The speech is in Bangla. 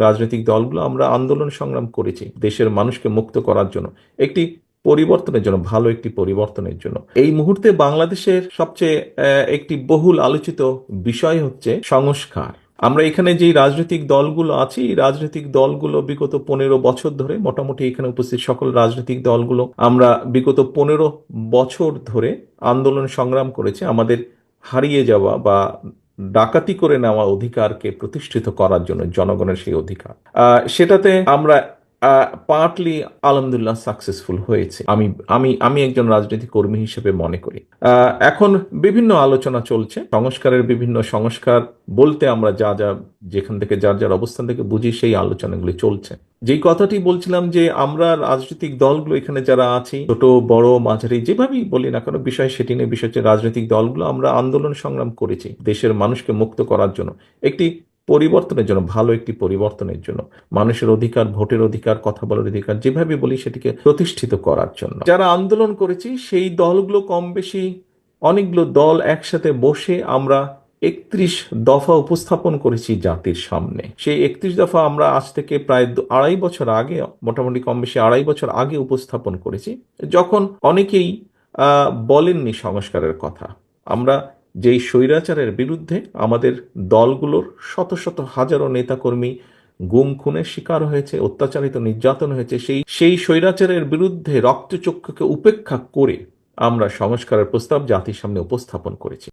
রাজনৈতিক দলগুলো আমরা আন্দোলন সংগ্রাম করেছি দেশের মানুষকে মুক্ত করার জন্য, একটি পরিবর্তনের জন্য, ভালো একটি পরিবর্তনের জন্য। এই মুহূর্তে বাংলাদেশের সবচেয়ে একটি বহুল আলোচিত বিষয় হচ্ছে সংস্কার। আমরা এখানে যে রাজনৈতিক দলগুলো আছি, এই রাজনৈতিক দলগুলো বিগত 15 বছর ধরে, মোটামুটি এখানে উপস্থিত সকল রাজনৈতিক দলগুলো আমরা বিগত 15 বছর ধরে আন্দোলন সংগ্রাম করেছি আমাদের হারিয়ে যাওয়া বা ডাকাতি করে নেওয়া অধিকারকে প্রতিষ্ঠিত করার জন্য, জনগণের সেই অধিকার। সেটাতে আমরা পার্টলি আলহামদুলিল্লাহ সাকসেসফুল হয়েছে, আমি আমি আমি একজন রাজনৈতিক কর্মী হিসেবে মনে করি। এখন বিভিন্ন আলোচনা চলছে সংস্কারের, বিভিন্ন সংস্কার বলতে আমরা যা যা যেখান থেকে যার যার অবস্থান থেকে বুঝি, সেই আলোচনাগুলি চলছে। যেই কথাটি বলছিলাম যে আমরা রাজনৈতিক দলগুলো এখানে যারা আছি, ছোট বড় মাঝারি যেভাবেই বলি না কেন, বিষয় সেটি নিয়ে, বিষয় হচ্ছে রাজনৈতিক দলগুলো আমরা আন্দোলন সংগ্রাম করেছি দেশের মানুষকে মুক্ত করার জন্য, একটি পরিবর্তনের জন্য, ভালো একটি পরিবর্তনের জন্য, মানুষের অধিকার, ভোটের অধিকার, কথা বলার অধিকার যেভাবে বলি সেটিকে প্রতিষ্ঠিত করার জন্য যারা আন্দোলন করেছি, সেই দলগুলো কম বেশি অনেকগুলো দল একসাথে বসে আমরা 31 দফা উপস্থাপন করেছি জাতির সামনে। সেই 31 দফা আমরা আজ থেকে প্রায় 2.5 বছর আগে, মোটামুটি কম বেশি 2.5 বছর আগে উপস্থাপন করেছি, যখন অনেকেই বলেননি সংস্কারের কথা। আমরা যেই স্বৈরাচারের বিরুদ্ধে আমাদের দলগুলোর শত শত হাজারো নেতাকর্মী গুম খুনের শিকার হয়েছে, অত্যাচারিত, নির্যাতন হয়েছে, সেই স্বৈরাচারের বিরুদ্ধে রক্তচক্ষুকে উপেক্ষা করে আমরা সংস্কারের প্রস্তাব জাতির সামনে উপস্থাপন করেছি।